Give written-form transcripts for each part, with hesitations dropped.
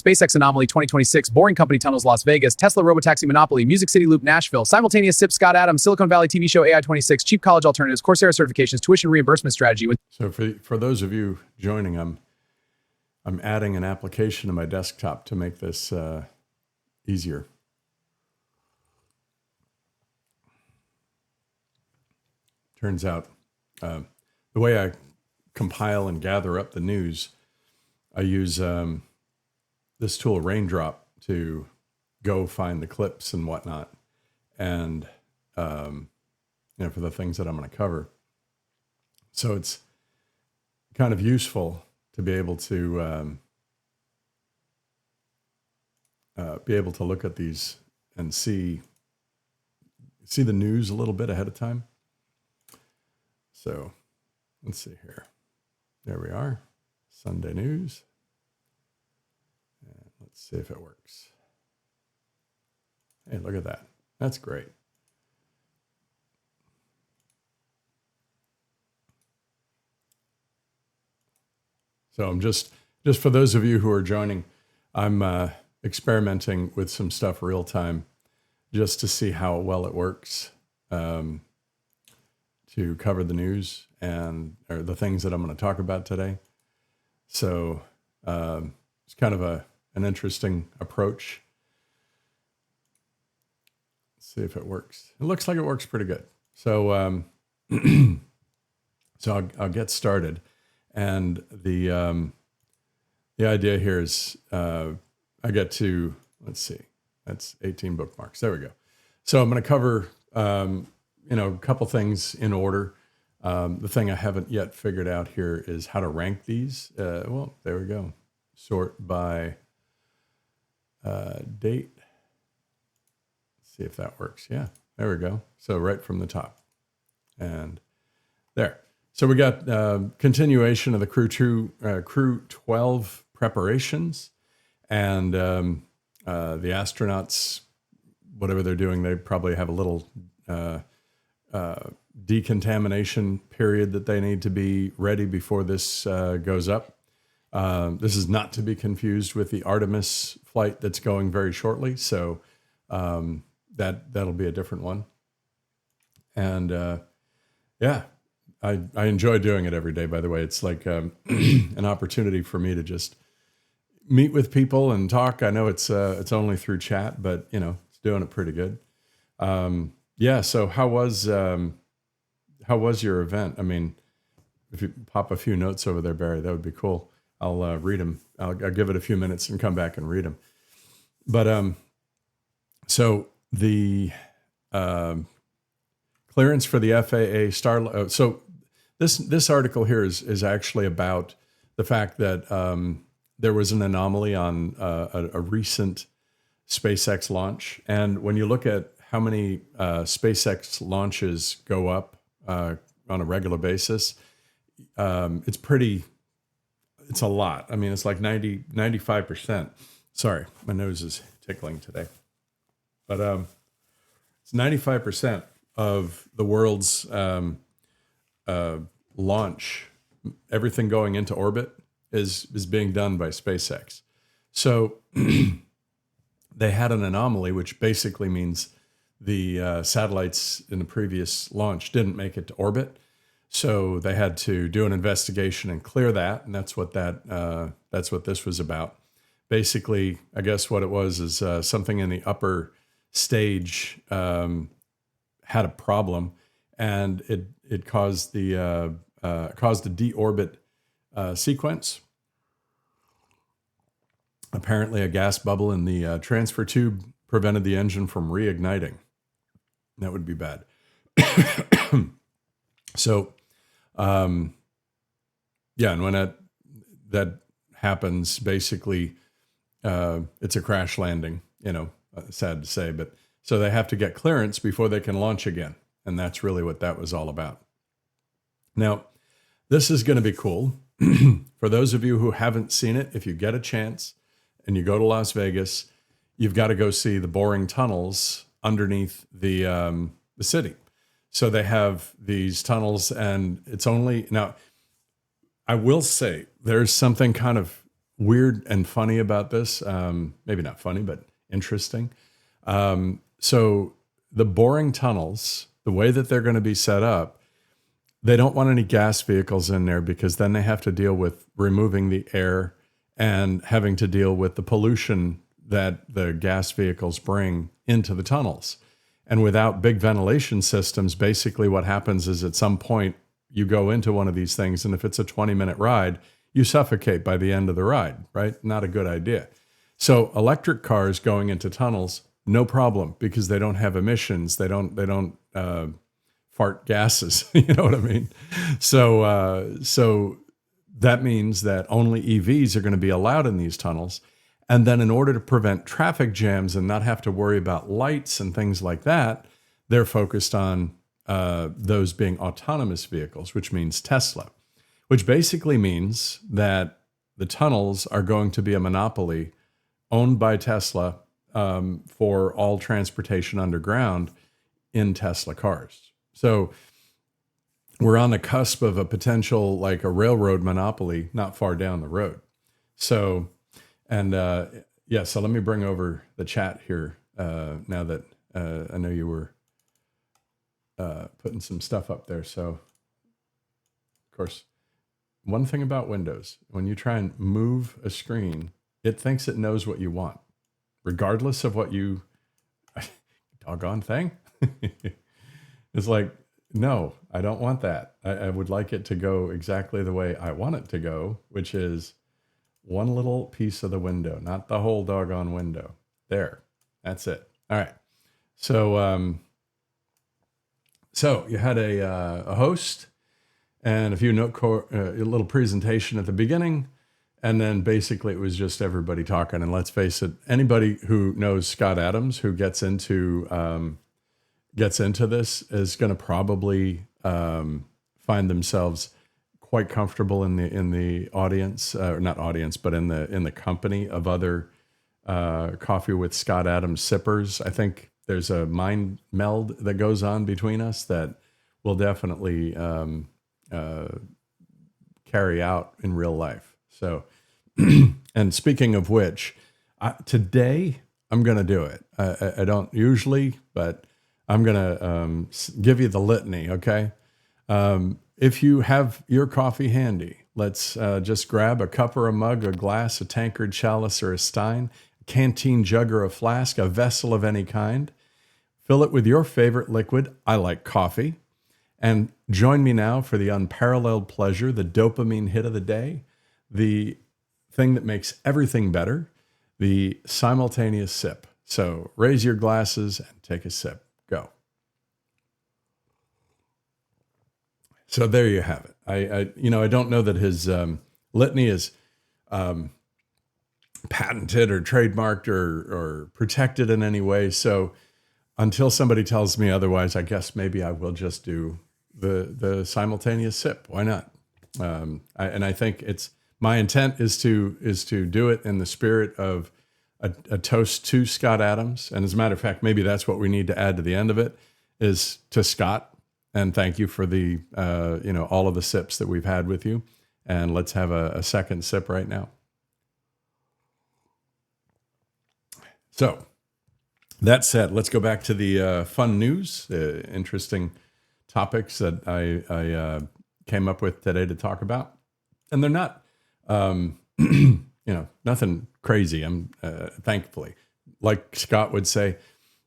SpaceX Anomaly 2026, Boring Company Tunnels Las Vegas, Tesla Robotaxi Monopoly, Music City Loop Nashville, Simultaneous Sip Scott Adams, Silicon Valley TV show AI 26, Cheap College Alternatives, Coursera certifications, tuition reimbursement strategy. So for those of you joining, I'm adding an application to my desktop to make this easier. Turns out the way I compile and gather up the news, I use this tool, Raindrop, to go find the clips and whatnot, and for the things that I'm going to cover. So it's kind of useful to be able to look at these and see the news a little bit ahead of time. So let's see here. There we are. Sunday news. And let's see if it works. Hey, look at that. That's great. So I'm just for those of you who are joining, I'm experimenting with some stuff real time just to see how well it works. To cover the news or the things that I'm going to talk about today. So it's kind of an interesting approach. Let's see if it works. It looks like it works pretty good. So I'll get started. And the idea here is I get to, let's see, that's 18 bookmarks. There we go. So I'm going to cover a couple things in order. The thing I haven't yet figured out here is how to rank these. Well, there we go. Sort by date. Let's see if that works. Yeah, there we go. So right from the top. And there. So we got continuation of the Crew-12 preparations. And the astronauts, whatever they're doing, they probably have a little decontamination period that they need to be ready before this goes up. This is not to be confused with the Artemis flight that's going very shortly. So that'll be a different one. And I enjoy doing it every day, by the way. It's like an opportunity for me to just meet with people and talk. I know it's only through chat, but it's doing it pretty good. So how was your event? I mean, if you pop a few notes over there, Barry, that would be cool. I'll read them. I'll give it a few minutes and come back and read them. But so the clearance for the FAA so this article here is actually about the fact that there was an anomaly on a recent SpaceX launch, and when you look at how many SpaceX launches go up on a regular basis, it's a lot. I mean, it's like 95%. Sorry, my nose is tickling today. But it's 95% of the world's launch, everything going into orbit is being done by SpaceX. So they had an anomaly, which basically means the satellites in the previous launch didn't make it to orbit. So they had to do an investigation and clear that. And that's what this was about. Basically, I guess what it was is something in the upper stage had a problem, and it caused a deorbit sequence. Apparently, a gas bubble in the transfer tube prevented the engine from reigniting. That would be bad. So, and when that happens, basically, it's a crash landing. Sad to say, but so they have to get clearance before they can launch again, and that's really what that was all about. Now, this is going to be cool. For those of you who haven't seen it, if you get a chance and you go to Las Vegas, you've got to go see the boring tunnels underneath the city. So they have these tunnels, and it's only now. I will say there's something kind of weird and funny about this, maybe not funny, but interesting. So the boring tunnels, the way that they're going to be set up, they don't want any gas vehicles in there because then they have to deal with removing the air and having to deal with the pollution that the gas vehicles bring into the tunnels. And without big ventilation systems, basically what happens is at some point you go into one of these things, and if it's a 20-minute ride, you suffocate by the end of the ride, right? Not a good idea. So electric cars going into tunnels, no problem, because they don't have emissions. They don't fart gases. You know what I mean? So that means that only EVs are going to be allowed in these tunnels. And then in order to prevent traffic jams and not have to worry about lights and things like that, they're focused on those being autonomous vehicles, which means Tesla, which basically means that the tunnels are going to be a monopoly owned by Tesla for all transportation underground in Tesla cars. So we're on the cusp of a potential, like a railroad monopoly not far down the road. So, and so let me bring over the chat here now that I know you were putting some stuff up there. So, of course, one thing about Windows, when you try and move a screen, it thinks it knows what you want, regardless of what you, doggone thing. It's like, no, I don't want that. I would like it to go exactly the way I want it to go, which is one little piece of the window, not the whole doggone window. There, that's it. All right. So, so you had a host and a few a little presentation at the beginning, and then basically it was just everybody talking. And let's face it, anybody who knows Scott Adams, who gets into this, is going to probably find themselves quite comfortable in the audience, or not audience, but in the company of other Coffee with Scott Adams sippers. I think there's a mind meld that goes on between us that will definitely carry out in real life. So, and speaking of which, today I'm going to do it. I don't usually, but I'm going to give you the litany, okay? If you have your coffee handy, let's just grab a cup or a mug, a glass, a tankard, chalice, or a stein, a canteen jug or a flask, a vessel of any kind. Fill it with your favorite liquid. I like coffee. And join me now for the unparalleled pleasure, the dopamine hit of the day, the thing that makes everything better, the simultaneous sip. So raise your glasses and take a sip. Go. So there you have it. I don't know that his litany is patented or trademarked or protected in any way. So until somebody tells me otherwise, I guess maybe I will just do the simultaneous sip. Why not? I think my intent is to do it in the spirit of a toast to Scott Adams. And as a matter of fact, maybe that's what we need to add to the end of it, is to Scott. And thank you for the, all of the sips that we've had with you. And let's have a second sip right now. So that said, let's go back to the fun news, interesting topics that I came up with today to talk about. And they're not, nothing crazy. I'm thankfully, like Scott would say,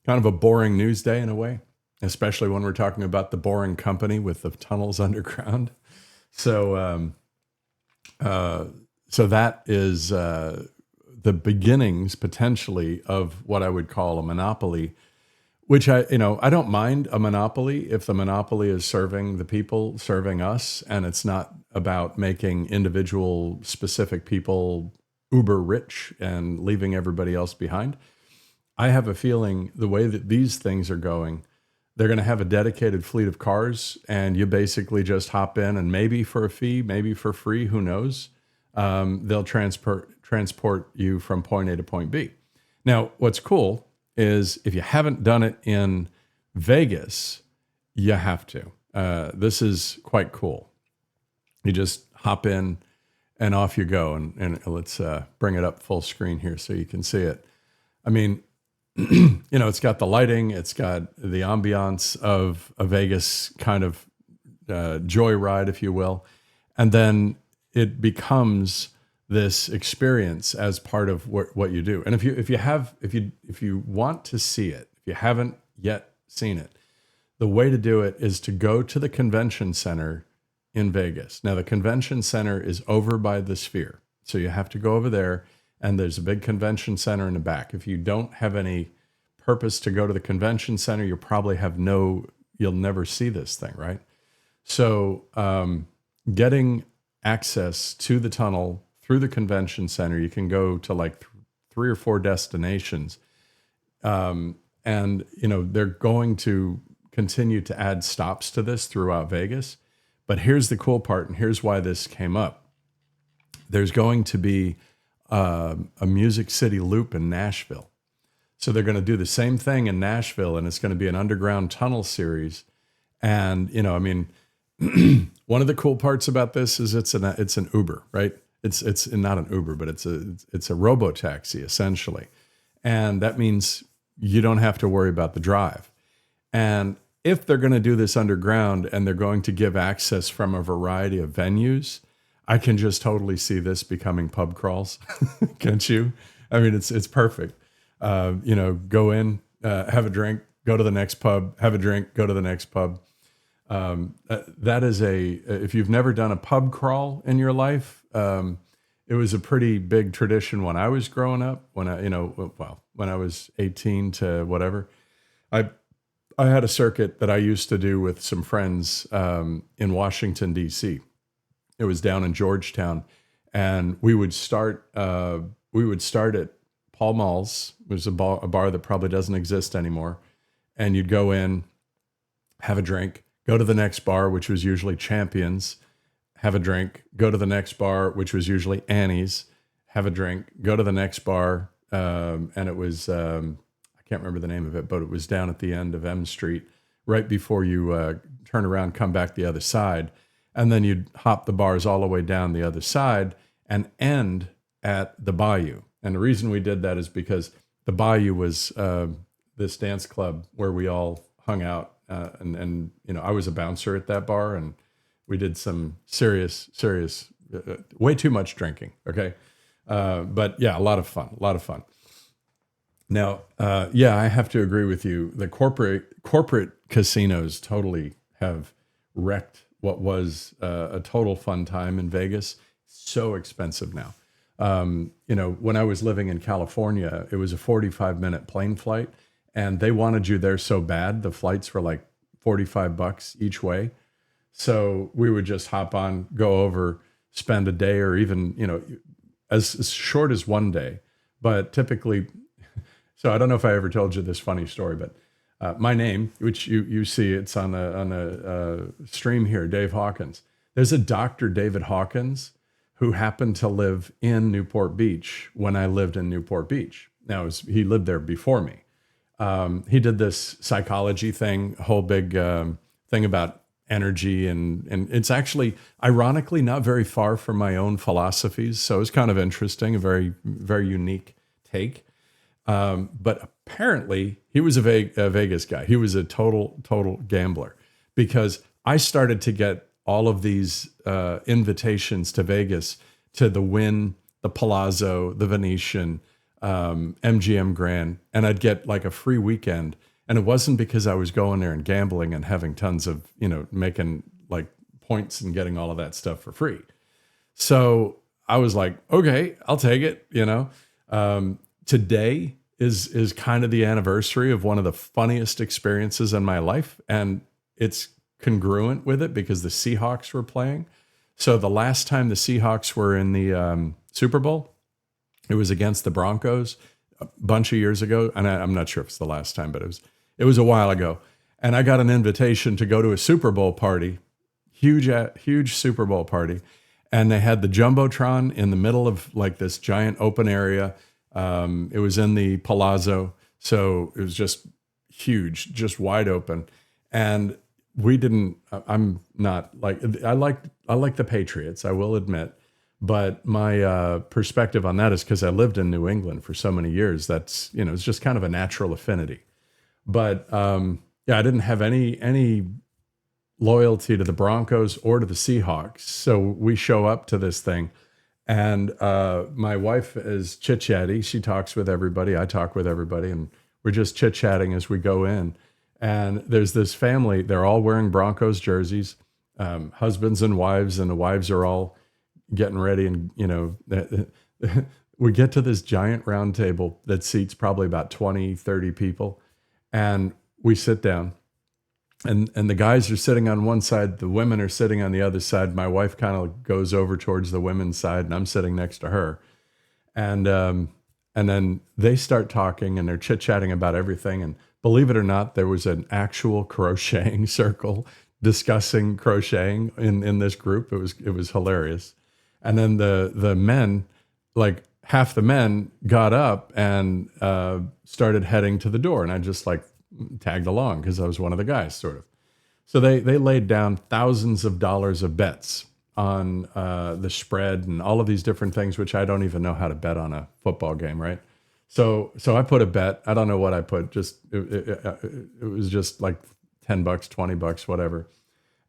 kind of a boring news day in a way, especially when we're talking about the boring company with the tunnels underground. So, so that is the beginnings potentially of what I would call a monopoly, which I don't mind a monopoly if the monopoly is serving the people, serving us, and it's not about making individual specific people uber rich and leaving everybody else behind. I have a feeling the way that these things are going, they're going to have a dedicated fleet of cars, and you basically just hop in, and maybe for a fee, maybe for free, who knows? They'll transport you from point A to point B. Now, what's cool is if you haven't done it in Vegas, you have to. This is quite cool. You just hop in and off you go. And let's bring it up full screen here so you can see it. I mean, it's got the lighting, it's got the ambiance of a Vegas kind of joyride, if you will. And then it becomes this experience as part of what you do. And if you want to see it, if you haven't yet seen it, the way to do it is to go to the convention center in Vegas. Now, the convention center is over by the Sphere. So you have to go over there, and there's a big convention center in the back. If you don't have any purpose to go to the convention center, you'll never see this thing, right? So getting access to the tunnel through the convention center, you can go to like 3 or 4 destinations. And, they're going to continue to add stops to this throughout Vegas. But here's the cool part, and here's why this came up. There's going to be a Music City loop in Nashville. So they're going to do the same thing in Nashville, and it's going to be an underground tunnel series. And, one of the cool parts about this is it's an Uber, right? It's not an Uber, but it's a robo-taxi essentially. And that means you don't have to worry about the drive. And if they're going to do this underground and they're going to give access from a variety of venues, I can just totally see this becoming pub crawls. Can't you? I mean, it's perfect. Go in, have a drink, go to the next pub, have a drink, go to the next pub. That is if you've never done a pub crawl in your life, it was a pretty big tradition when I was growing up, when I was 18 to whatever. I had a circuit that I used to do with some friends in Washington, D.C. It was down in Georgetown, and we would start at Pall Mall's. It was a bar that probably doesn't exist anymore. And you'd go in, have a drink, go to the next bar, which was usually Champions, have a drink, go to the next bar, which was usually Annie's, have a drink, go to the next bar, and it was, I can't remember the name of it, but it was down at the end of M Street, right before you turn around, come back the other side. And then you'd hop the bars all the way down the other side and end at the Bayou. And the reason we did that is because the Bayou was this dance club where we all hung out. And I was a bouncer at that bar, and we did some serious, way too much drinking. Okay. But yeah, a lot of fun. Now, I have to agree with you. The corporate casinos totally have wrecked what was a total fun time in Vegas. So expensive now. When I was living in California, it was a 45-minute plane flight, and they wanted you there so bad. The flights were like $45 each way. So we would just hop on, go over, spend a day, or even, as short as one day. But typically, so I don't know if I ever told you this funny story, but my name, which you see, it's on a stream here, Dave Hawkins. There's a Dr. David Hawkins who happened to live in Newport Beach when I lived in Newport Beach. Now, he lived there before me. He did this psychology thing, a whole big thing about energy, and it's actually, ironically, not very far from my own philosophies. So it's kind of interesting, a very, very unique take. But apparently he was a Vegas guy. He was a total gambler, because I started to get all of these invitations to Vegas, to the Wynn, the Palazzo, the Venetian, MGM Grand, and I'd get like a free weekend. And it wasn't because I was going there and gambling and having tons of, making like points and getting all of that stuff for free. So I was like, okay, I'll take it. Today is kind of the anniversary of one of the funniest experiences in my life. And it's congruent with it because the Seahawks were playing. So the last time the Seahawks were in the Super Bowl, it was against the Broncos a bunch of years ago. And I'm not sure if it's the last time, but it was a while ago. And I got an invitation to go to a Super Bowl party, huge Super Bowl party. And they had the Jumbotron in the middle of like this giant open area. It was in the Palazzo. So it was just huge, just wide open. And I'm not like, I like the Patriots, I will admit, But my perspective on that is because I lived in New England for so many years. That's, it's just kind of a natural affinity. But yeah, I didn't have any loyalty to the Broncos or to the Seahawks. So we show up to this thing, and my wife is chit-chatty. She talks with everybody. I talk with everybody, and we're just chit-chatting as we go in. And there's this family. They're all wearing Broncos jerseys, husbands and wives, and the wives are all getting ready. And, we get to this giant round table that seats probably about 20, 30 people. And we sit down. And the guys are sitting on one side, the women are sitting on the other side. My wife kind of goes over towards the women's side, and I'm sitting next to her. And then they start talking, and they're chit-chatting about everything. And believe it or not, there was an actual crocheting circle discussing crocheting in this group. It was hilarious. And then the men, like half the men, got up and started heading to the door, and I just like tagged along because I was one of the guys, sort of. So they laid down thousands of dollars of bets on the spread and all of these different things, which I don't even know how to bet on a football game, right? So I put a bet. I don't know what I put. Just it was just like $10, $20, whatever.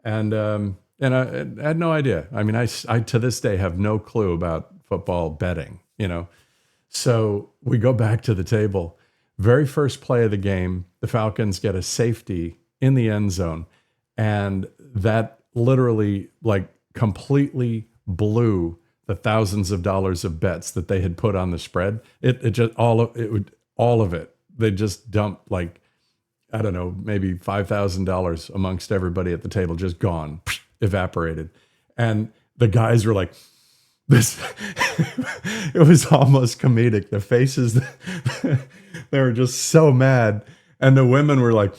And I had no idea. I mean, I to this day have no clue about football betting, So we go back to the table. Very first play of the game, the Falcons get a safety in the end zone. And that literally like completely blew the thousands of dollars of bets that they had put on the spread. It just all of it. They just dumped like, I don't know, maybe $5,000 amongst everybody at the table, just gone, evaporated. And the guys were like, this, it was almost comedic. The faces, they were just so mad. And the women were like,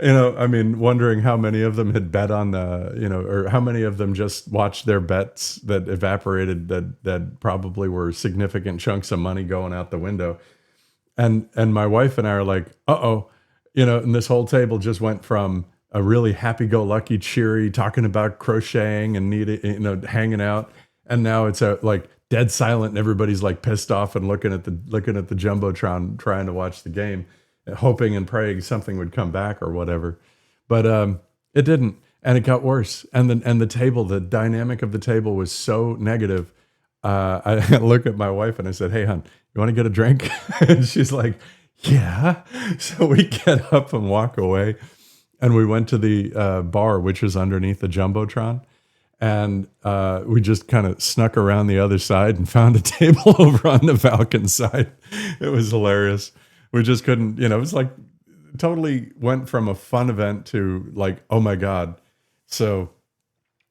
wondering how many of them had bet on or how many of them just watched their bets that evaporated, that probably were significant chunks of money going out the window. And my wife and I are like, uh-oh, and this whole table just went from a really happy-go-lucky, cheery, talking about crocheting and hanging out, and now it's like dead silent, and everybody's like pissed off and looking at the jumbotron, trying to watch the game, hoping and praying something would come back or whatever. But it didn't, and it got worse. And the table, the dynamic of the table was so negative. I looked at my wife and I said, "Hey, hon, you want to get a drink?" And she's like, "Yeah." So we get up and walk away. And we went to the bar, which was underneath the jumbotron, and we just kind of snuck around the other side and found a table over on the Falcon side. It was hilarious. We just couldn't, it was like totally went from a fun event to like, oh my God. So,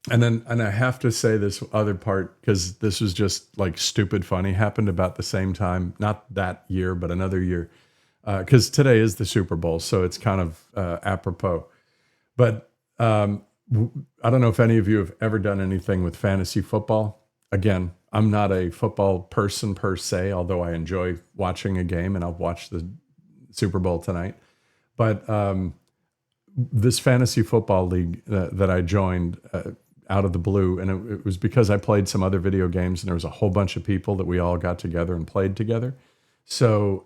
and I have to say this other part, because this was just like stupid funny, happened about the same time, not that year, but another year. Because today is the Super Bowl, so it's kind of apropos. But I don't know if any of you have ever done anything with fantasy football. Again, I'm not a football person per se, although I enjoy watching a game, and I'll watch the Super Bowl tonight. But this fantasy football league that I joined out of the blue, and it was because I played some other video games, and there was a whole bunch of people that we all got together and played together. So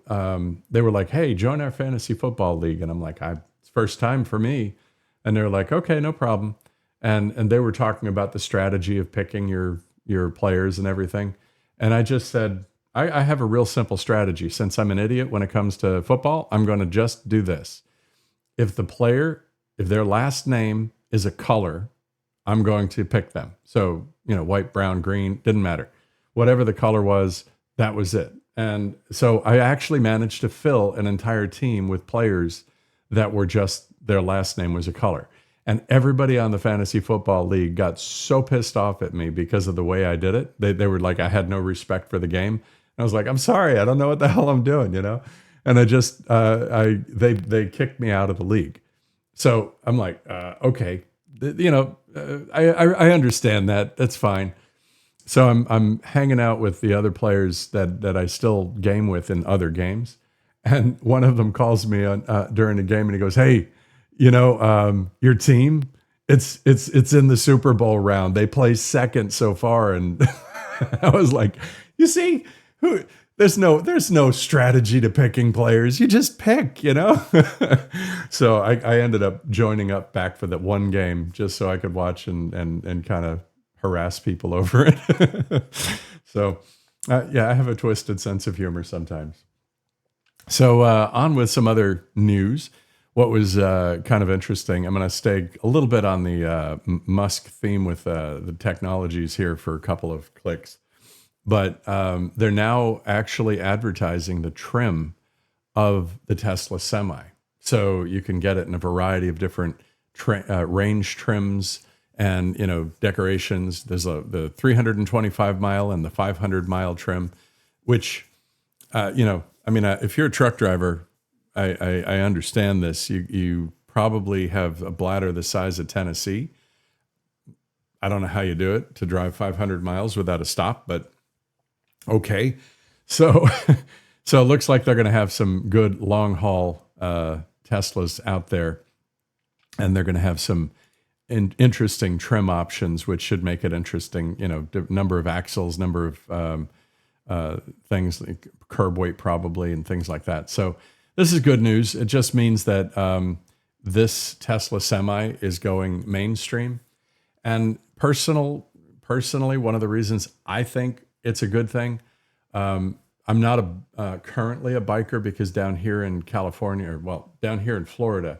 they were like, "Hey, join our fantasy football league." And I'm like, "It's first time for me." And they're like, "Okay, no problem." And they were talking about the strategy of picking your players and everything. And I just said, I have a real simple strategy. Since I'm an idiot when it comes to football, I'm going to just do this. If their last name is a color, I'm going to pick them. So, white, brown, green, didn't matter. Whatever the color was, that was it. And so I actually managed to fill an entire team with players that were just, their last name was a color. And everybody on the fantasy football league got so pissed off at me because of the way I did it. They were like, I had no respect for the game. And I was like, "I'm sorry, I don't know what the hell I'm doing, And I just, they kicked me out of the league. So I'm like, okay, I understand that. That's fine. So I'm hanging out with the other players that I still game with in other games. And one of them calls me on, during the game, and he goes, "Hey, your team it's in the Super Bowl round. They placed second so far, and I was like, you see, there's no strategy to picking players. You just pick, you know. So I ended up joining up back for that one game just so I could watch and kind of harass people over it. So yeah, I have a twisted sense of humor sometimes. So on with some other news. What was kind of interesting, I'm going to stay a little bit on the Musk theme with the technologies here for a couple of clicks. But they're now actually advertising the trim of the Tesla Semi. So you can get it in a variety of different range trims and, you know, decorations. There's the 325 mile and the 500 mile trim, which, you know, I mean, if you're a truck driver, I understand this. You probably have a bladder the size of Tennessee. I don't know how you do it to drive 500 miles without a stop, but okay. So, so it looks like they're going to have some good long haul Teslas out there, and they're going to have some interesting trim options, which should make it interesting. You know, number of axles, number of things like curb weight probably, and things like that. So this is good news. It just means that this Tesla Semi is going mainstream. And personally, one of the reasons I think it's a good thing, I'm not currently a biker because down here in California, or well, down here in Florida,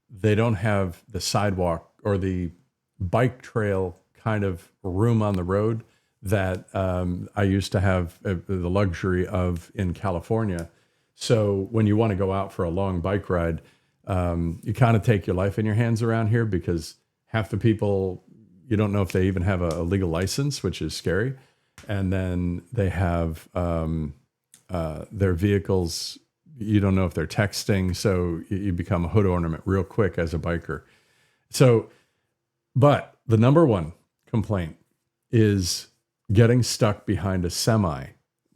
they don't have the sidewalk or the bike trail kind of room on the road that I used to have the luxury of in California. So when you want to go out for a long bike ride, you kind of take your life in your hands around here because half the people, you don't know if they even have a legal license, which is scary. And then they have their vehicles, you don't know if they're texting, so you become a hood ornament real quick as a biker. So, but the number one complaint is getting stuck behind a semi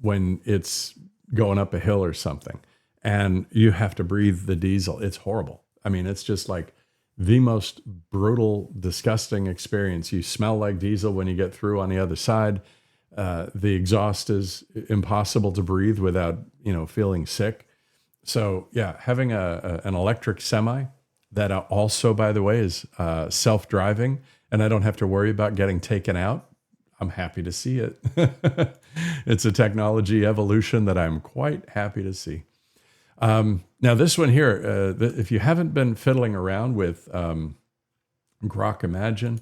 when it's going up a hill or something, and you have to breathe the diesel. It's horrible. I mean, it's just like the most brutal, disgusting experience. You smell like diesel when you get through on the other side. The exhaust is impossible to breathe without, you know, feeling sick. So yeah, having an electric semi that also, by the way, is self-driving, and I don't have to worry about getting taken out, I'm happy to see it. It's a technology evolution that I'm quite happy to see. Now this one here, if you haven't been fiddling around with Grok Imagine,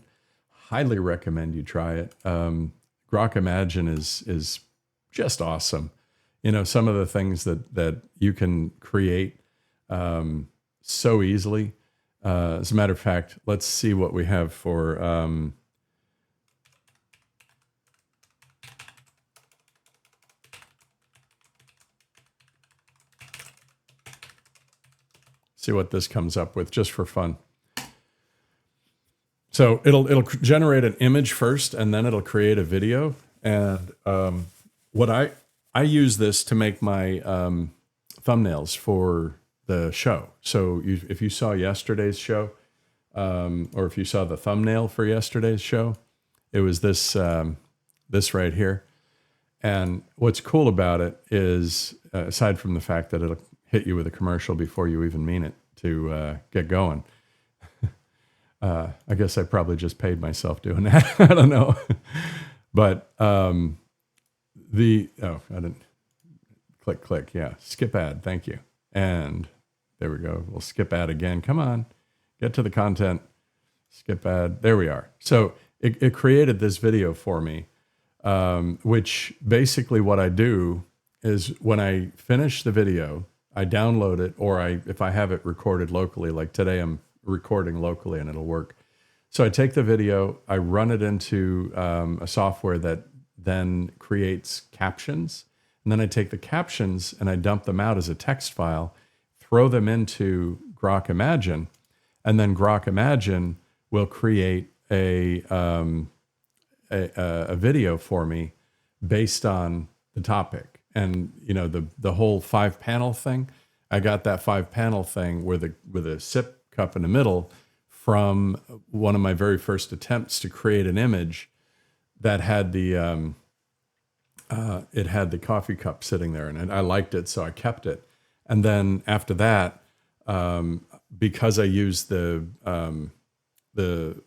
highly recommend you try it. Grok Imagine is just awesome. You know, some of the things that you can create so easily. As a matter of fact, let's see what we have for see what this comes up with just for fun. So it'll generate an image first, and then it'll create a video. And what I use this to make my thumbnails for the show. So if you saw yesterday's show, or if you saw the thumbnail for yesterday's show, it was this this right here. And what's cool about it is, aside from the fact that it'll hit you with a commercial before you even mean it to get going. I guess I probably just paid myself doing that. I don't know. But I didn't click. Yeah. Skip ad. Thank you. And there we go. We'll skip ad again. Come on, get to the content. Skip ad. There we are. So it created this video for me, which basically what I do is when I finish the video, I download it, or if I have it recorded locally, like today I'm recording locally and it'll work. So I take the video, I run it into a software that then creates captions. And then I take the captions and I dump them out as a text file, throw them into Grok Imagine, and then Grok Imagine will create a video for me based on the topic. And you know, the whole 5-panel thing, I got that 5-panel thing with a sip cup in the middle from one of my very first attempts to create an image that had the it had the coffee cup sitting there, and I liked it, so I kept it. And then after that, because I used it kind of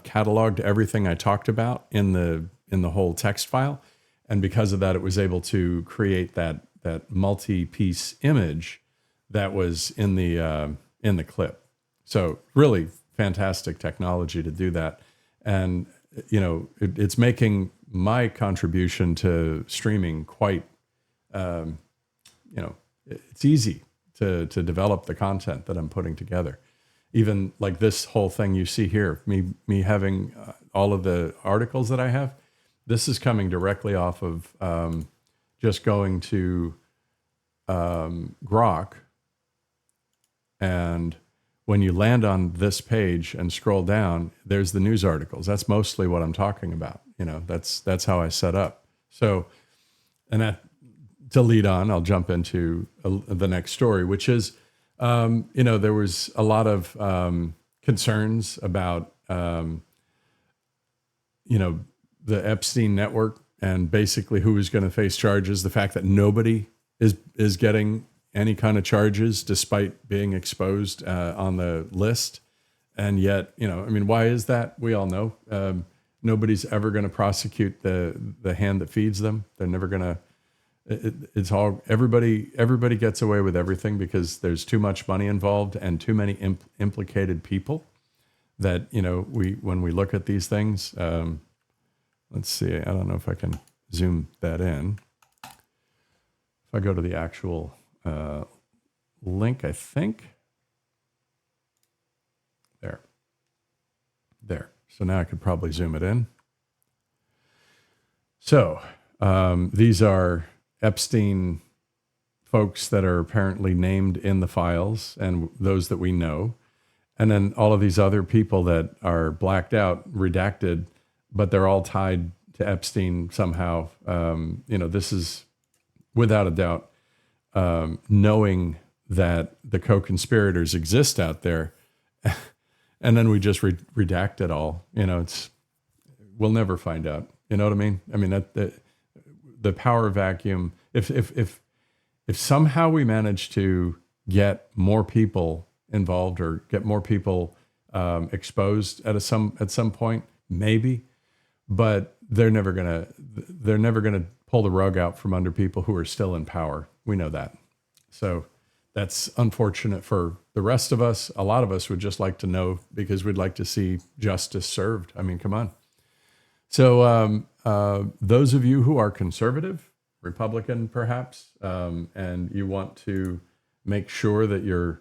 cataloged everything I talked about in the whole text file, and because of that, it was able to create that multi-piece image that was in the clip. So really fantastic technology to do that, and it's making my contribution to streaming quite. It's easy to develop the content that I'm putting together. Even like this whole thing you see here, me having all of the articles that I have, this is coming directly off of just going to Grok. And when you land on this page and scroll down, there's the news articles. That's mostly what I'm talking about. That's how I set up. So, and that, to lead on, I'll jump into the next story, which is, there was a lot of concerns about, the Epstein network and basically who was going to face charges. The fact that nobody is getting any kind of charges despite being exposed on the list. And yet, why is that? We all know. Nobody's ever going to prosecute the hand that feeds them. They're never going to. It's all everybody gets away with everything because there's too much money involved and too many implicated people that, when we look at these things, let's see, I don't know if I can zoom that in. If I go to the actual link, I think there. So now I could probably zoom it in. So these are Epstein folks that are apparently named in the files and those that we know. And then all of these other people that are blacked out, redacted, but they're all tied to Epstein somehow. This is without a doubt, knowing that the co-conspirators exist out there. And then we just redact it all. We'll never find out. You know what I mean? I mean, the power vacuum, if somehow we manage to get more people involved or get more people exposed at some point, maybe, but they're never gonna pull the rug out from under people who are still in power. We know that. So that's unfortunate for the rest of us. A lot of us would just like to know because we'd like to see justice served. I mean, come on. So those of you who are conservative, Republican perhaps, and you want to make sure that your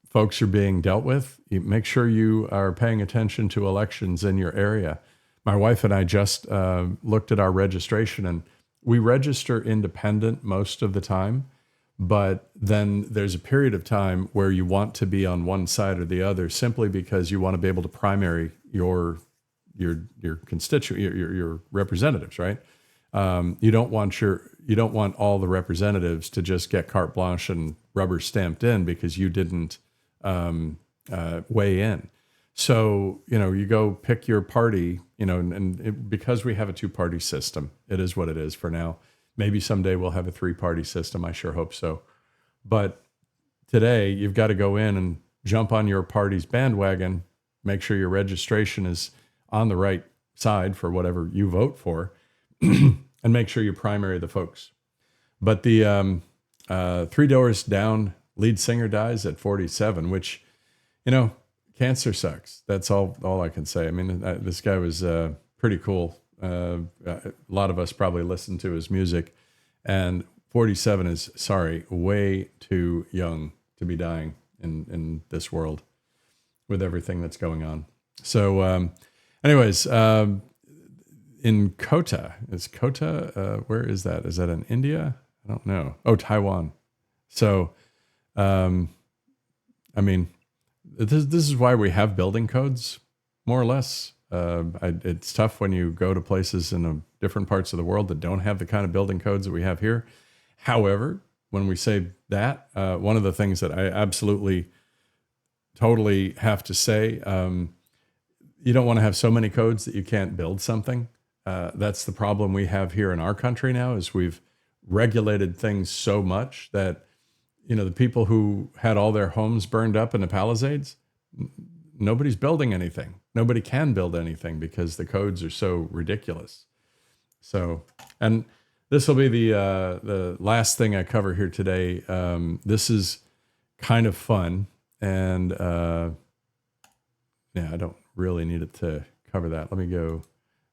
folks are being dealt with, make sure you are paying attention to elections in your area. My wife and I just looked at our registration, and we register independent most of the time, but then there's a period of time where you want to be on one side or the other simply because you want to be able to primary your constituent, your representatives, right? You don't want all the representatives to just get carte blanche and rubber stamped in because you didn't weigh in. So, you go pick your party, because we have a 2-party system, it is what it is for now. Maybe someday we'll have a 3-party system. I sure hope so. But today you've got to go in and jump on your party's bandwagon, make sure your registration is on the right side for whatever you vote for, and make sure you primary the folks. But the 3 Doors Down lead singer dies at 47, which, cancer sucks. That's all I can say. I mean, this guy was pretty cool. A lot of us probably listened to his music, and 47 is, way too young to be dying in this world with everything that's going on. So, anyways, in Kota, where is that? Is that in India? I don't know. Oh, Taiwan. So, this is why we have building codes, more or less. It's tough when you go to places in different parts of the world that don't have the kind of building codes that we have here. However, when we say that, one of the things that I absolutely totally have to say, you don't want to have so many codes that you can't build something. That's the problem we have here in our country now, is we've regulated things so much that, the people who had all their homes burned up in the Palisades, nobody's building anything. Nobody can build anything because the codes are so ridiculous. So, and this will be the last thing I cover here today. This is kind of fun, and I don't really need it to cover that. Let me go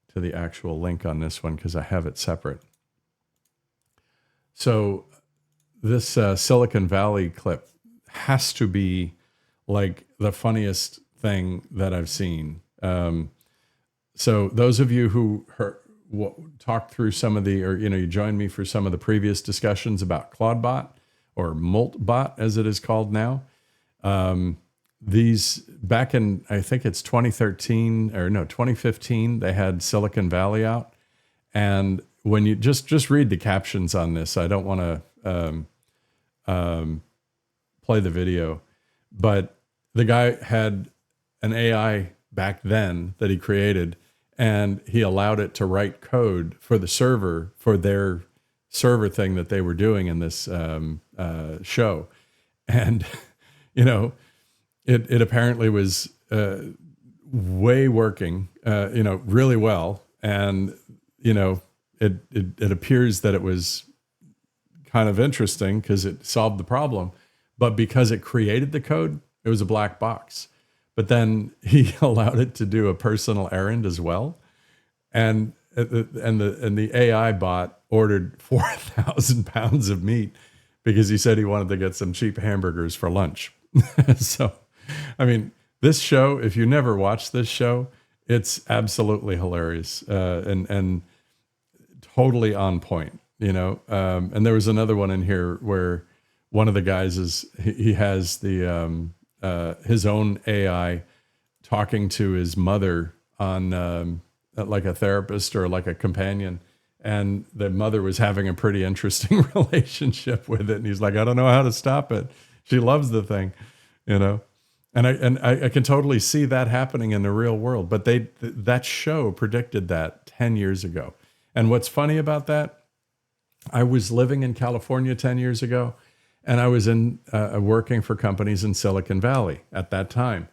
to the actual link on this one because I have it separate. So this Silicon Valley clip has to be like the funniest thing that I've seen. So those of you who talked through some of you joined me for some of the previous discussions about Claudebot, or Moltbot as it is called now. These back in, I think it's 2015, they had Silicon Valley out. And when you just read the captions on this, I don't want to play the video, but the guy had an AI back then that he created, and he allowed it to write code for the server, for their server thing that they were doing in this show. And, it apparently was way working, really well. And, it appears that it was kind of interesting because it solved the problem. But because it created the code, it was a black box. But then he allowed it to do a personal errand as well. And the AI bot ordered 4,000 pounds of meat because he said he wanted to get some cheap hamburgers for lunch. So, I mean, this show, if you never watched this show, it's absolutely hilarious and totally on point, And there was another one in here where one of the guys he has the his own AI talking to his mother on like a therapist or like a companion. And the mother was having a pretty interesting relationship with it. And he's like, I don't know how to stop it. She loves the thing, And I can totally see that happening in the real world. But that show predicted that 10 years ago. And what's funny about that, I was living in California 10 years ago, and I was working for companies in Silicon Valley at that time.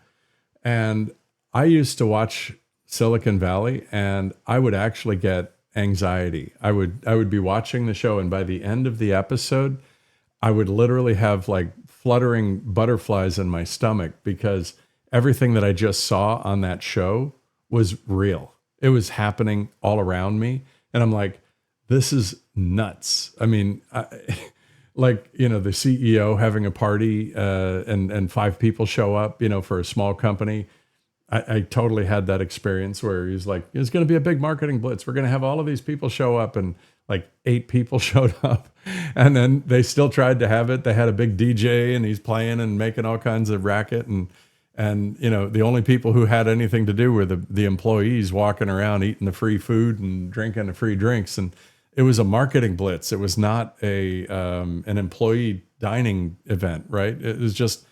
And I used to watch Silicon Valley, and I would actually get anxiety. I would be watching the show, and by the end of the episode, I would literally have like fluttering butterflies in my stomach because everything that I just saw on that show was real. It was happening all around me. And I'm like, this is nuts. I mean, the CEO having a party and 5 people show up, for a small company. I totally had that experience where he's like, it's going to be a big marketing blitz. We're going to have all of these people show up, and like 8 people showed up, and then they still tried to have it. They had a big DJ, and he's playing and making all kinds of racket. And the only people who had anything to do were the employees walking around eating the free food and drinking the free drinks. And it was a marketing blitz. It was not an employee dining event, right? It was just,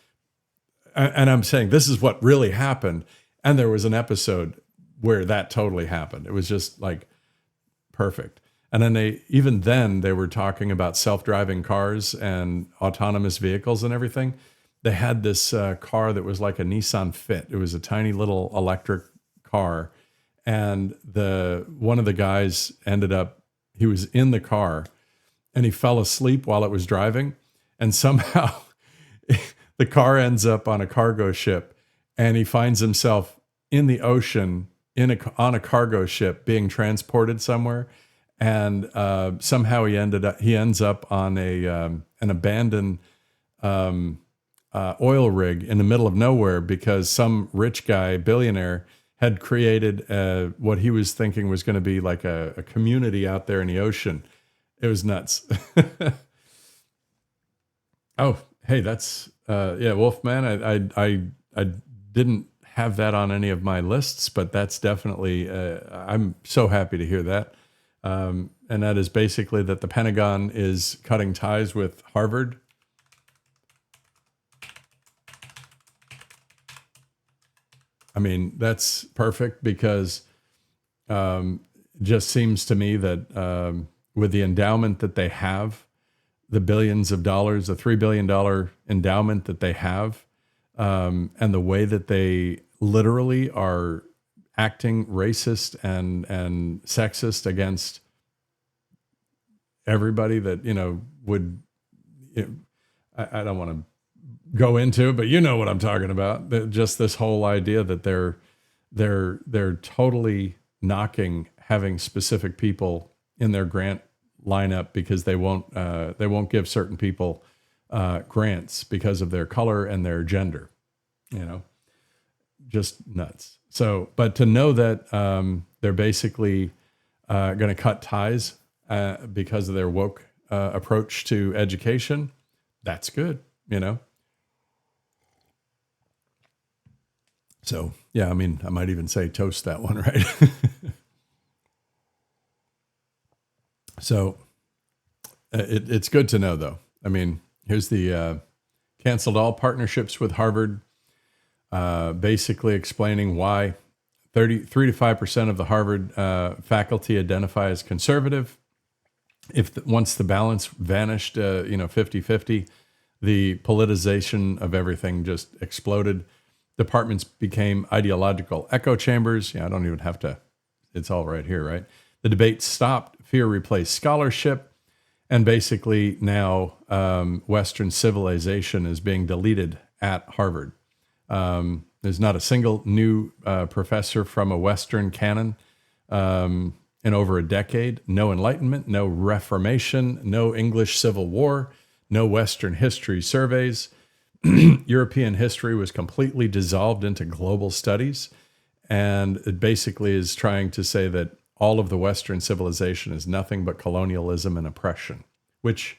and I'm saying this is what really happened. And there was an episode where that totally happened. It was just like perfect. And then they were talking about self-driving cars and autonomous vehicles and everything. They had this car that was like a Nissan Fit. It was a tiny little electric car. And one of the guys he was in the car and he fell asleep while it was driving. And somehow the car ends up on a cargo ship, and he finds himself in the ocean on a cargo ship being transported somewhere. And somehow he ends up on an abandoned oil rig in the middle of nowhere because some rich guy, billionaire, had created what he was thinking was going to be like a community out there in the ocean. It was nuts. Oh, hey, that's Wolfman. I didn't have that on any of my lists, but that's definitely I'm so happy to hear that. And that is basically that the Pentagon is cutting ties with Harvard. I mean, that's perfect because it just seems to me that with the endowment that they have, the billions of dollars, the $3 billion endowment that they have, and the way that they literally are acting racist and sexist against everybody that, would, I don't want to go into it, but you know what I'm talking about. Just this whole idea that they're totally knocking having specific people in their grant lineup because they won't give certain people grants because of their color and their gender, just nuts. So, but to know that they're basically going to cut ties because of their woke approach to education, that's good, So, yeah, I mean, I might even say toast that one, right? So it's good to know, though. I mean, here's the canceled all partnerships with Harvard, basically explaining why 3 to 5% of the Harvard faculty identify as conservative. Once the balance vanished, 50-50, the politicization of everything just exploded. Departments became ideological echo chambers. Yeah, I don't even have to, it's all right here, right? The debate stopped, fear replaced scholarship, and basically now Western civilization is being deleted at Harvard. There's not a single new professor from a Western canon in over a decade. No Enlightenment, no Reformation, no English Civil War, no Western history surveys. European history was completely dissolved into global studies. And it basically is trying to say that all of the Western civilization is nothing but colonialism and oppression, which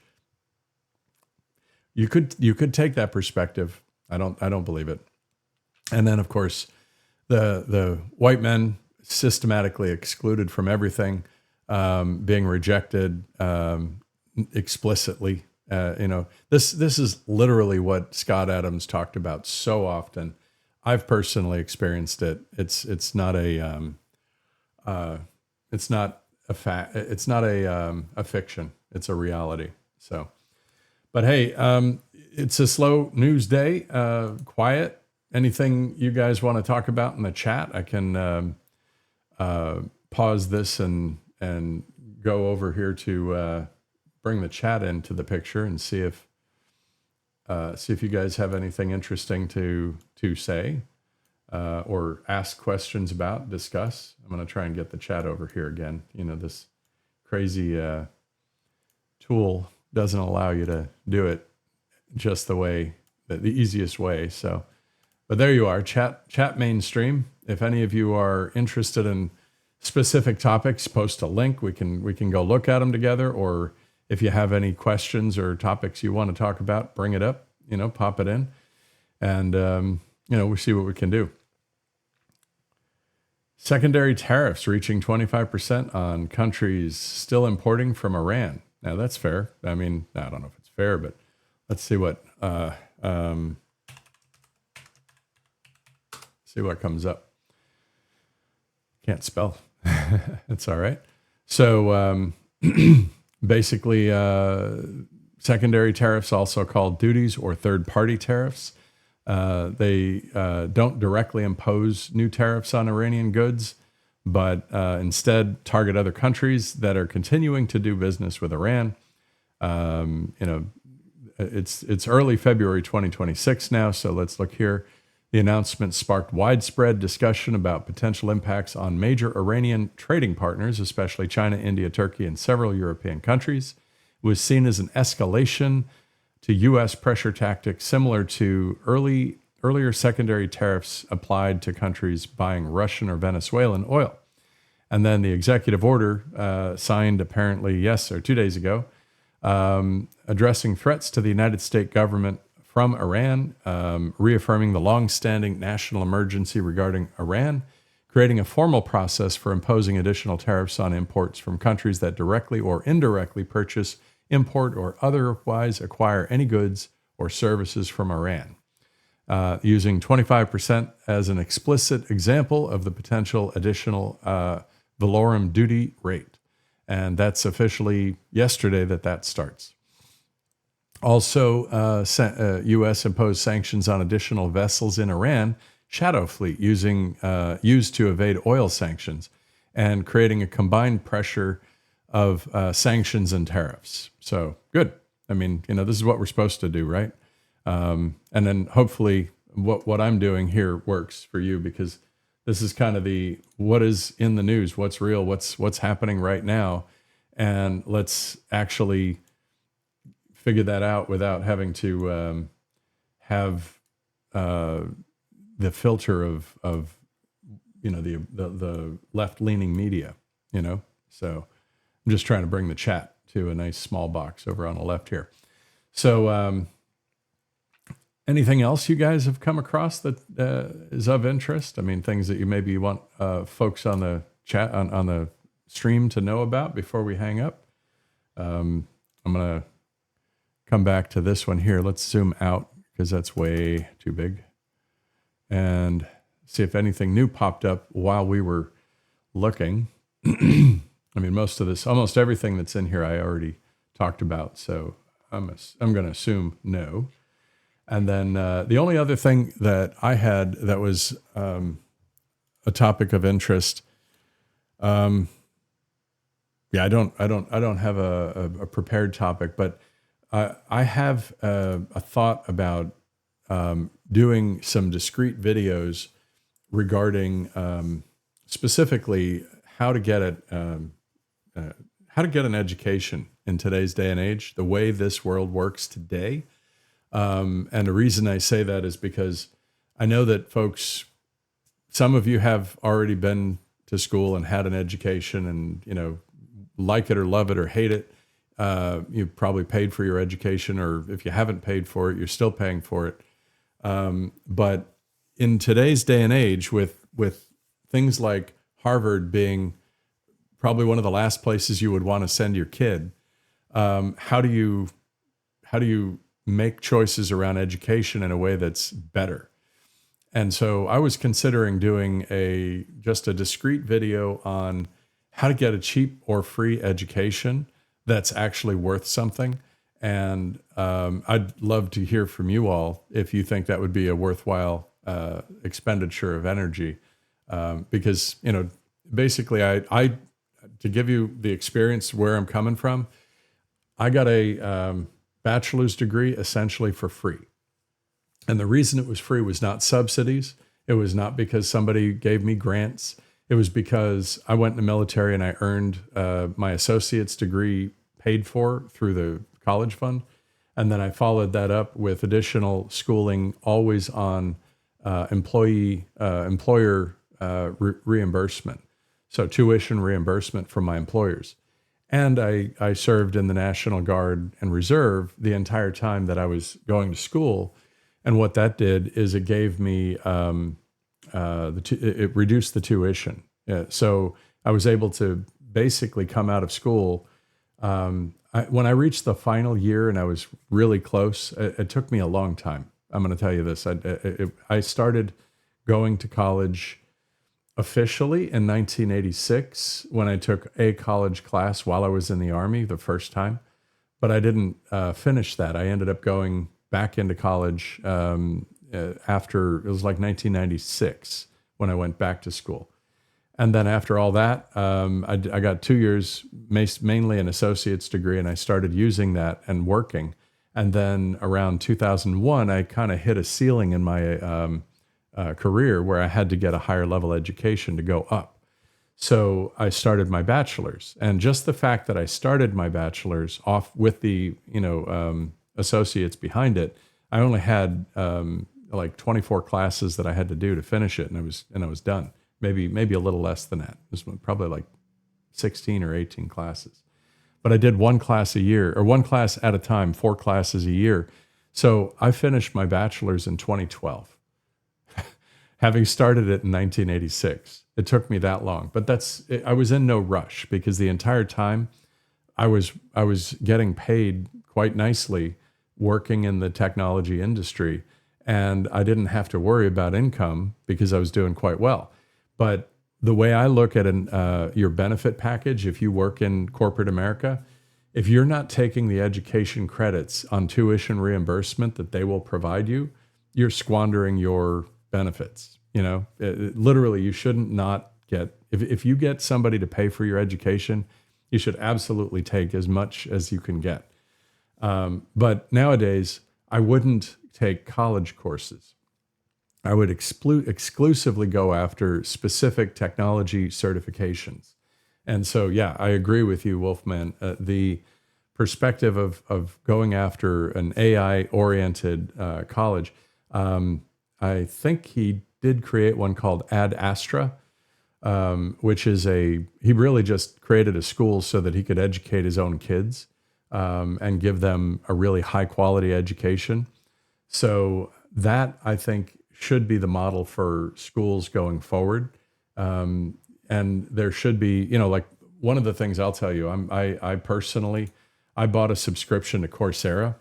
you could take that perspective. I don't believe it. And then, of course, the white men systematically excluded from everything, being rejected explicitly. This is literally what Scott Adams talked about so often. I've personally experienced it. It's not a fact. It's not a fiction. It's a reality. So, but hey, it's a slow news day. Quiet. Anything you guys want to talk about in the chat? I can pause this and go over here to bring the chat into the picture and see if you guys have anything interesting to say or ask questions about, discuss. I'm going to try and get the chat over here again. This crazy tool doesn't allow you to do it just the easiest way. So, but there you are, chat mainstream. If any of you are interested in specific topics, post a link. We can go look at them together, or if you have any questions or topics you want to talk about, bring it up, pop it in, and, we'll see what we can do. Secondary tariffs reaching 25% on countries still importing from Iran. Now that's fair. I mean, I don't know if it's fair, but let's see what comes up. Can't spell. It's all right. So, basically, secondary tariffs, also called duties or third-party tariffs. They don't directly impose new tariffs on Iranian goods, but instead target other countries that are continuing to do business with Iran. It's early February 2026 now, so let's look here. The announcement sparked widespread discussion about potential impacts on major Iranian trading partners, especially China, India, Turkey, and several European countries. It was seen as an escalation to U.S. pressure tactics similar to earlier secondary tariffs applied to countries buying Russian or Venezuelan oil. And then the executive order signed apparently 2 days ago, addressing threats to the United States government from Iran, reaffirming the long-standing national emergency regarding Iran, creating a formal process for imposing additional tariffs on imports from countries that directly or indirectly purchase, import, or otherwise acquire any goods or services from Iran. using 25% as an explicit example of the potential additional valorum duty rate. And that's officially yesterday that starts. Also, U.S. imposed sanctions on additional vessels in Iran, shadow fleet, used to evade oil sanctions, and creating a combined pressure of sanctions and tariffs. So good. I mean, this is what we're supposed to do, right? And then hopefully what I'm doing here works for you, because this is kind of what is in the news, what's real, what's happening right now. And let's actually figure that out without having to have the filter of the left-leaning media, So I'm just trying to bring the chat to a nice small box over on the left here. So anything else you guys have come across that is of interest? I mean, things that you maybe want folks on the chat, on the stream to know about before we hang up. I'm going to come back to this one here. Let's zoom out because that's way too big. And see if anything new popped up while we were looking. I mean, almost everything that's in here I already talked about. So I'm going to assume no. And then the only other thing that I had that was a topic of interest. I don't have a prepared topic, but I have a thought about doing some discrete videos regarding specifically how to get an education in today's day and age, the way this world works today. And the reason I say that is because I know that folks, some of you have already been to school and had an education and, like it or love it or hate it. You probably paid for your education, or if you haven't paid for it, you're still paying for it. But in today's day and age, with things like Harvard being probably one of the last places you would want to send your kid, how do you make choices around education in a way that's better? And so I was considering doing just a discrete video on how to get a cheap or free education that's actually worth something. And I'd love to hear from you all if you think that would be a worthwhile expenditure of energy. Because, basically I to give you the experience where I'm coming from, I got a bachelor's degree essentially for free. And the reason it was free was not subsidies. It was not because somebody gave me grants. It was because I went in the military and I earned my associate's degree paid for through the college fund. And then I followed that up with additional schooling, always on employer reimbursement. So tuition reimbursement from my employers. And I served in the National Guard and Reserve the entire time that I was going to school. And what that did is it gave me, it reduced the tuition. So I was able to basically come out of school. When I reached the final year and I was really close, it took me a long time. I'm going to tell you this. I started going to college officially in 1986 when I took a college class while I was in the Army the first time, but I didn't finish that. I ended up going back into college after, it was like 1996 when I went back to school. And then after all that, I got 2 years, mainly an associate's degree, and I started using that and working. And then around 2001, I kind of hit a ceiling in my career where I had to get a higher level education to go up. So I started my bachelor's. And just the fact that I started my bachelor's off with the associates behind it, I only had like 24 classes that I had to do to finish it, and I was done. Maybe a little less than that. This was probably like 16 or 18 classes. But I did one class a year, or one class at a time, 4 classes a year. So I finished my bachelor's in 2012, having started it in 1986. It took me that long, but I was in no rush because the entire time I was getting paid quite nicely working in the technology industry. and I didn't have to worry about income because I was doing quite well. But the way I look at your benefit package, if you work in corporate America, if you're not taking the education credits on tuition reimbursement that they will provide you, you're squandering your benefits. Literally, you shouldn't not get, if you get somebody to pay for your education, you should absolutely take as much as you can get. But nowadays, I wouldn't take college courses. I would exclusively go after specific technology certifications. And so, yeah, I agree with you, Wolfman. The perspective of going after an AI-oriented college, I think he did create one called Ad Astra, which is he really just created a school so that he could educate his own kids and give them a really high-quality education. So that, I think, should be the model for schools going forward. And there should be, like one of the things I'll tell you, I personally, I bought a subscription to Coursera.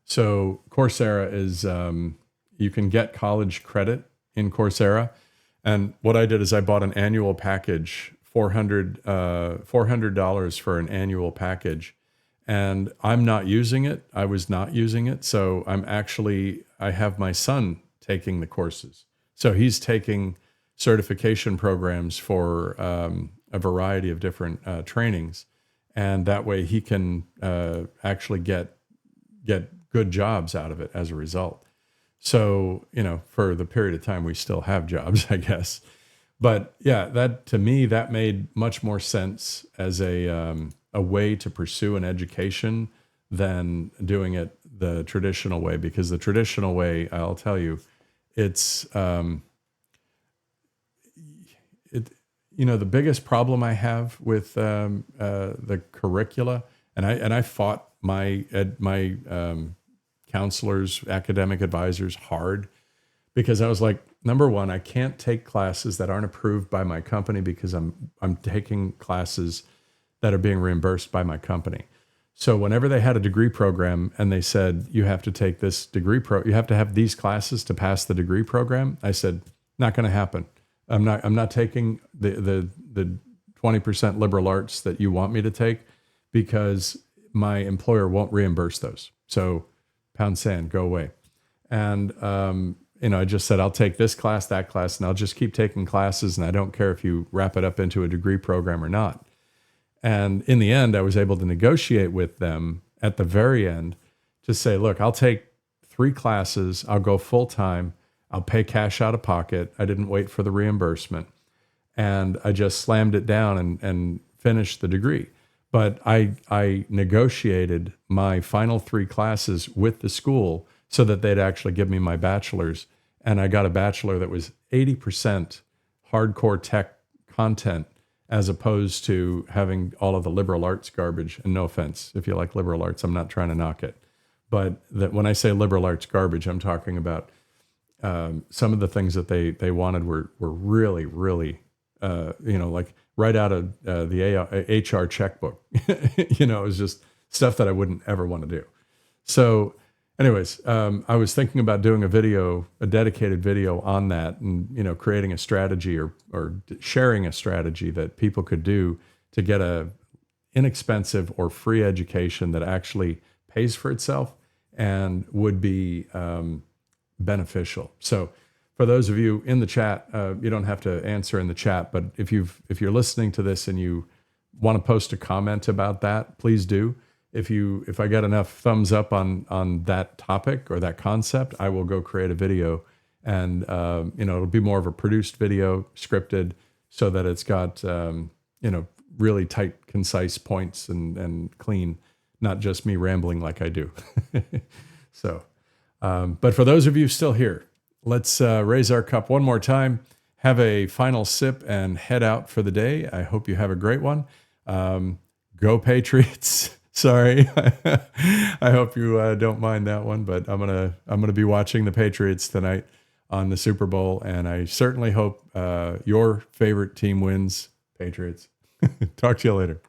So Coursera is, you can get college credit in Coursera. And what I did is I bought an annual package, $400 for an annual package. And I'm not using it. I was not using it. So I have my son taking the courses. So he's taking certification programs for a variety of different trainings. And that way he can actually get good jobs out of it as a result. So, for the period of time we still have jobs, I guess. But yeah, that to me, that made much more sense as a way to pursue an education than doing it the traditional way, because the traditional way, I'll tell you, it's, the biggest problem I have with the curricula, and I fought my counselors, academic advisors hard, because I was like, number one, I can't take classes that aren't approved by my company because I'm taking classes that are being reimbursed by my company. So whenever they had a degree program and they said, you have to take this you have to have these classes to pass the degree program, I said, not going to happen. I'm not taking the 20% liberal arts that you want me to take, because my employer won't reimburse those. So pound sand, go away. And, I just said, I'll take this class, that class, and I'll just keep taking classes. And I don't care if you wrap it up into a degree program or not. And in the end, I was able to negotiate with them at the very end to say, look, I'll take 3 classes. I'll go full time. I'll pay cash out of pocket. I didn't wait for the reimbursement. And I just slammed it down and finished the degree. But I negotiated my final 3 classes with the school so that they'd actually give me my bachelor's. And I got a bachelor that was 80% hardcore tech content, as opposed to having all of the liberal arts garbage. And no offense, if you like liberal arts, I'm not trying to knock it. But that when I say liberal arts garbage, I'm talking about some of the things that they wanted were really, really, like right out of the HR checkbook. It was just stuff that I wouldn't ever want to do. So anyways, I was thinking about doing a dedicated video on that, and, creating a strategy or sharing a strategy that people could do to get a inexpensive or free education that actually pays for itself and would be beneficial. So for those of you in the chat, you don't have to answer in the chat, but if you're listening to this and you want to post a comment about that, please do. If I get enough thumbs up on that topic or that concept, I will go create a video, and it'll be more of a produced video, scripted, so that it's got really tight, concise points and clean, not just me rambling like I do. So, but for those of you still here, let's raise our cup one more time, have a final sip, and head out for the day. I hope you have a great one. Go Patriots. Sorry, I hope you don't mind that one, but I'm gonna be watching the Patriots tonight on the Super Bowl, and I certainly hope your favorite team wins. Patriots. Talk to you later.